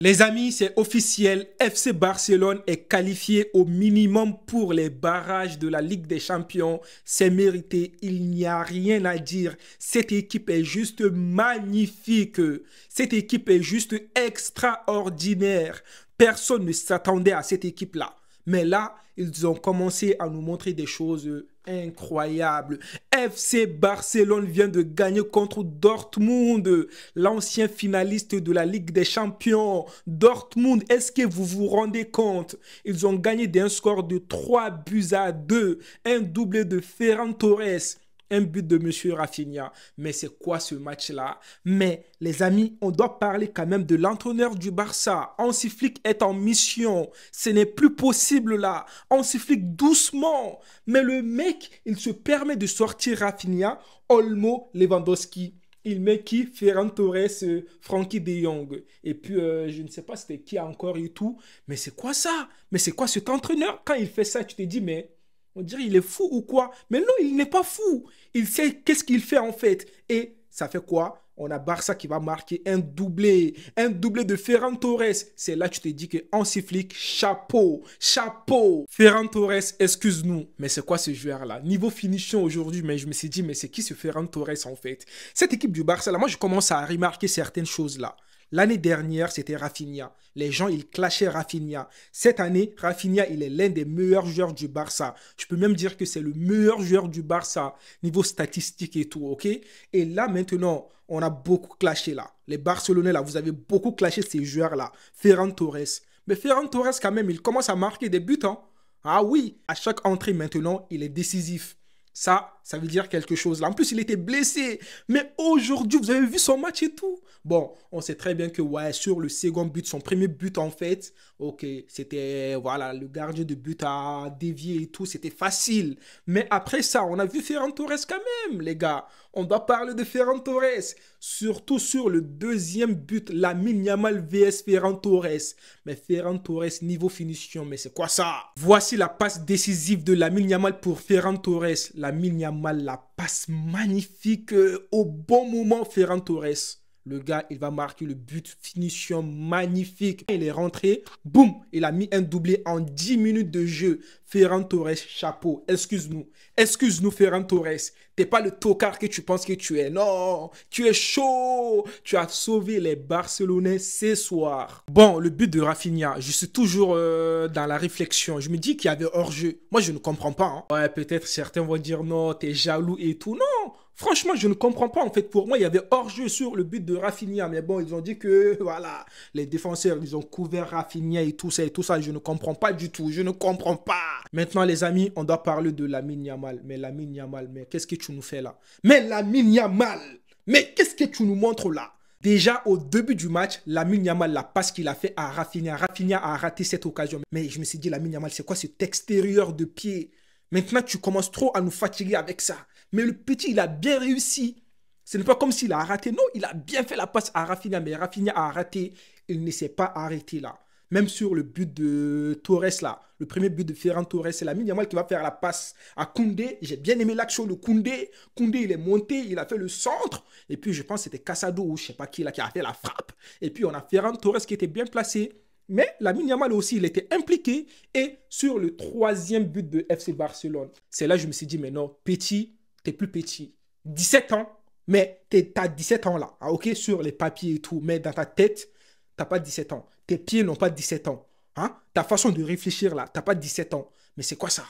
Les amis, c'est officiel, FC Barcelone est qualifié au minimum pour les barrages de la Ligue des Champions. C'est mérité, il n'y a rien à dire. Cette équipe est juste magnifique. Cette équipe est juste extraordinaire. Personne ne s'attendait à cette équipe-là. Mais là, ils ont commencé à nous montrer des choses incroyables. FC Barcelone vient de gagner contre Dortmund, l'ancien finaliste de la Ligue des Champions. Dortmund, est-ce que vous vous rendez compte? Ils ont gagné d'un score de 3 buts à 2, un doublé de Ferran Torres. Un but de Monsieur Rafinha. Mais c'est quoi ce match-là? Mais les amis, on doit parler quand même de l'entraîneur du Barça. Hansi Flick est en mission. Ce n'est plus possible là. Hansi Flick doucement. Mais le mec, il se permet de sortir Rafinha, Olmo, Lewandowski. Il met qui? Ferran Torres, Frankie de Jong. Et puis, je ne sais pas c'était qui encore et tout. Mais c'est quoi ça? Mais c'est quoi cet entraîneur? Quand il fait ça, tu te dis, mais... on dirait il est fou ou quoi? Mais non, il n'est pas fou. Il sait qu'est-ce qu'il fait en fait. Et ça fait quoi? On a Barça qui va marquer un doublé. Un doublé de Ferran Torres. C'est là que tu te dis que Hansi Flick, chapeau. Chapeau. Ferran Torres, excuse-nous. Mais c'est quoi ce joueur-là? Niveau finition aujourd'hui, mais je me suis dit, mais c'est qui ce Ferran Torres en fait? Cette équipe du Barça, là, moi je commence à remarquer certaines choses là. L'année dernière, c'était Rafinha. Les gens, ils clashaient Rafinha. Cette année, Rafinha, il est l'un des meilleurs joueurs du Barça. Je peux même dire que c'est le meilleur joueur du Barça, niveau statistique et tout, ok? Et là, maintenant, on a beaucoup clashé là. Les Barcelonais, là, vous avez beaucoup clashé ces joueurs-là. Ferran Torres. Mais Ferran Torres, quand même, il commence à marquer des buts, hein? Ah oui, à chaque entrée, maintenant, il est décisif. Ça veut dire quelque chose là. En plus, il était blessé. Mais aujourd'hui, vous avez vu son match et tout. Bon, on sait très bien que, ouais, sur le second but, son premier but en fait, ok, c'était, voilà, le gardien de but a dévié et tout, c'était facile. Mais après ça, on a vu Ferran Torres quand même, les gars. On doit parler de Ferran Torres. Surtout sur le deuxième but, Lamine Yamal vs Ferran Torres. Mais Ferran Torres, niveau finition, mais c'est quoi ça? Voici la passe décisive de Lamine Yamal pour Ferran Torres. Lamine Yamal, la passe magnifique au bon moment, Ferran Torres. Le gars, il va marquer le but, finition magnifique. Il est rentré, boum, il a mis un doublé en 10 minutes de jeu. Ferran Torres, chapeau. Excuse-nous. Excuse-nous, Ferran Torres. T'es pas le tocard que tu penses que tu es. Non, tu es chaud. Tu as sauvé les Barcelonais ce soir. Bon, le but de Rafinha, je suis toujours dans la réflexion. Je me dis qu'il y avait hors-jeu. Moi, je ne comprends pas. Hein. Ouais, peut-être certains vont dire non, t'es jaloux et tout. Non. Franchement, je ne comprends pas. En fait, pour moi, il y avait hors-jeu sur le but de Rafinha. Mais bon, ils ont dit que, voilà, les défenseurs, ils ont couvert Rafinha et tout ça et tout ça. Je ne comprends pas du tout. Je ne comprends pas. Maintenant, les amis, on doit parler de Lamine Yamal. Mais Lamine Yamal, mais qu'est-ce que tu nous fais là? Mais Lamine Yamal, mais qu'est-ce que tu nous montres là? Déjà, au début du match, Lamine Yamal, la passe qu'il a fait à Rafinha. Rafinha a raté cette occasion. Mais je me suis dit, Lamine Yamal, c'est quoi cet extérieur de pied? Maintenant, tu commences trop à nous fatiguer avec ça. Mais le petit, il a bien réussi. Ce n'est pas comme s'il a raté. Non, il a bien fait la passe à Rafinha. Mais Rafinha a raté. Il ne s'est pas arrêté là. Même sur le but de Torres là. Le premier but de Ferran Torres. C'est Lamine Yamal qui va faire la passe à Koundé. J'ai bien aimé l'action de Koundé. Koundé, il est monté. Il a fait le centre. Et puis, je pense que c'était Casado ou je ne sais pas qui là qui a fait la frappe. Et puis, on a Ferran Torres qui était bien placé. Mais Lamine Yamal aussi, il était impliqué. Et sur le troisième but de FC Barcelone, c'est là que je me suis dit, mais non, petit, t'es plus petit. 17 ans, mais t'as 17 ans là, ah, ok, sur les papiers et tout. Mais dans ta tête, t'as pas 17 ans. Tes pieds n'ont pas 17 ans. Hein? Ta façon de réfléchir là, t'as pas 17 ans. Mais c'est quoi ça?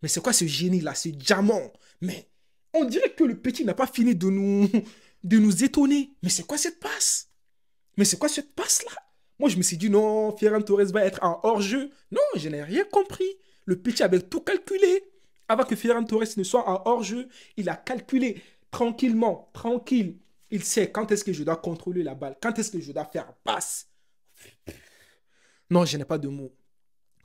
Mais c'est quoi ce génie là, ce diamant? Mais on dirait que le petit n'a pas fini de nous étonner. Mais c'est quoi cette passe? Mais c'est quoi cette passe là? Moi, je me suis dit, non, Ferran Torres va être en hors-jeu. Non, je n'ai rien compris. Le petit avait tout calculé. Avant que Ferran Torres ne soit en hors-jeu, il a calculé tranquillement, tranquille. Il sait quand est-ce que je dois contrôler la balle, quand est-ce que je dois faire passe. Non, je n'ai pas de mots.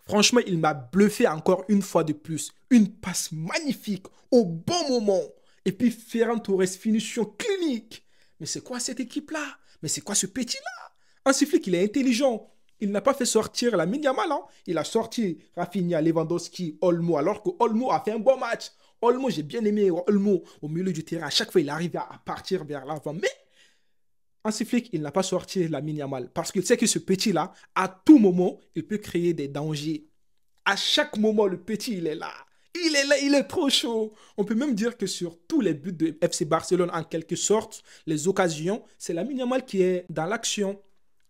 Franchement, il m'a bluffé encore une fois de plus. Une passe magnifique, au bon moment. Et puis Ferran Torres, finition clinique. Mais c'est quoi cette équipe-là? Mais c'est quoi ce petit-là? Hansi Flick, il est intelligent. Il n'a pas fait sortir Lamine Yamal. Hein. Il a sorti Rafinha, Lewandowski, Olmo, alors que Olmo a fait un bon match. Olmo, j'ai bien aimé Olmo au milieu du terrain. À chaque fois, il arrive à partir vers l'avant. Mais Hansi Flick, il n'a pas sorti Lamine Yamal parce qu'il sait que ce petit-là, à tout moment, il peut créer des dangers. À chaque moment, le petit, il est là. Il est là, il est trop chaud. On peut même dire que sur tous les buts de FC Barcelone, en quelque sorte, les occasions, c'est Lamine Yamal qui est dans l'action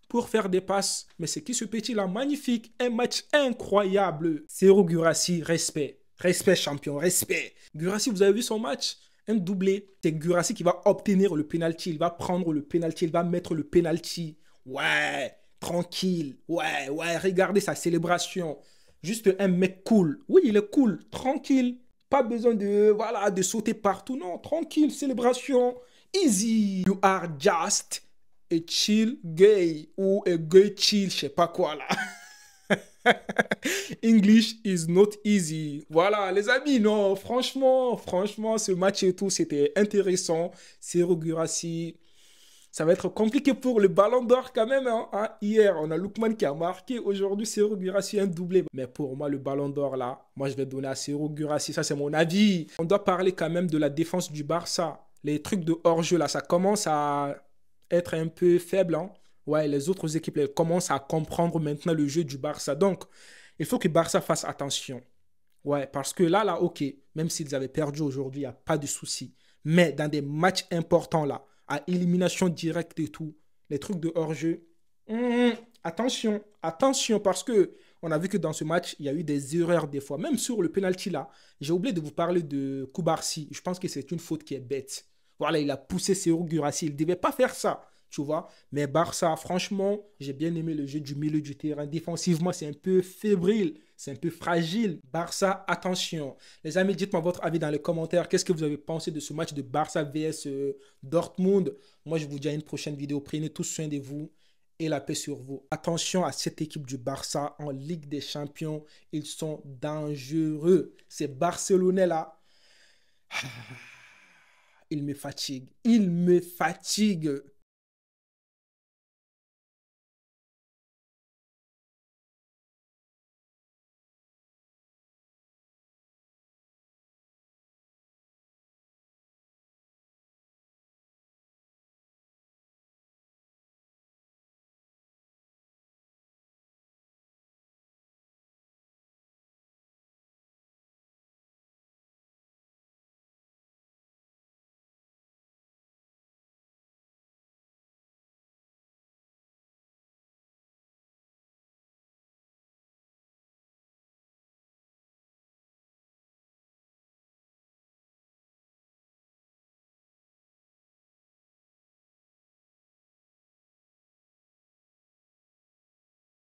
pour faire des passes. Mais c'est qui ce petit-là? Magnifique. Un match incroyable. Serhou Guirassy, respect. Respect, champion, respect. Guirassy, vous avez vu son match? Un doublé. C'est Guirassy qui va obtenir le penalty. Il va prendre le penalty. Il va mettre le penalty. Ouais, tranquille. Ouais, ouais, regardez sa célébration. Juste un mec cool. Oui, il est cool. Tranquille. Pas besoin de, voilà, de sauter partout. Non, tranquille. Célébration. Easy. You are just a chill gay. Ou a gay chill. Je sais pas quoi là. English is not easy. Voilà, les amis, non, franchement, ce match et tout, c'était intéressant. Serhou Guirassy, ça va être compliqué pour le Ballon d'Or quand même. Hein. Hier, on a Lookman qui a marqué. Aujourd'hui, Serhou Guirassy un doublé. Mais pour moi, le Ballon d'Or là, moi je vais donner à Serhou Guirassy. Ça, c'est mon avis. On doit parler quand même de la défense du Barça. Les trucs de hors-jeu là, ça commence à être un peu faible. Hein. Ouais, les autres équipes elles commencent à comprendre maintenant le jeu du Barça. Donc, il faut que Barça fasse attention. Ouais, parce que là, ok, même s'ils avaient perdu aujourd'hui, il n'y a pas de souci. Mais dans des matchs importants, là, à élimination directe et tout, les trucs de hors-jeu, attention, attention, parce que on a vu que dans ce match, il y a eu des erreurs des fois. Même sur le penalty, là, j'ai oublié de vous parler de Koubarsi. Je pense que c'est une faute qui est bête. Voilà, il a poussé Serhou Guirassy. Il ne devait pas faire ça, tu vois. Mais Barça, franchement, j'ai bien aimé le jeu du milieu du terrain. Défensivement, c'est un peu fébrile, c'est un peu fragile. Barça, attention. Les amis, dites-moi votre avis dans les commentaires. Qu'est-ce que vous avez pensé de ce match de Barça vs Dortmund? Moi, je vous dis à une prochaine vidéo. Prenez tous soin de vous et la paix sur vous. Attention à cette équipe du Barça en Ligue des Champions. Ils sont dangereux. Ces Barcelonais-là, ils me fatiguent. Ils me fatiguent.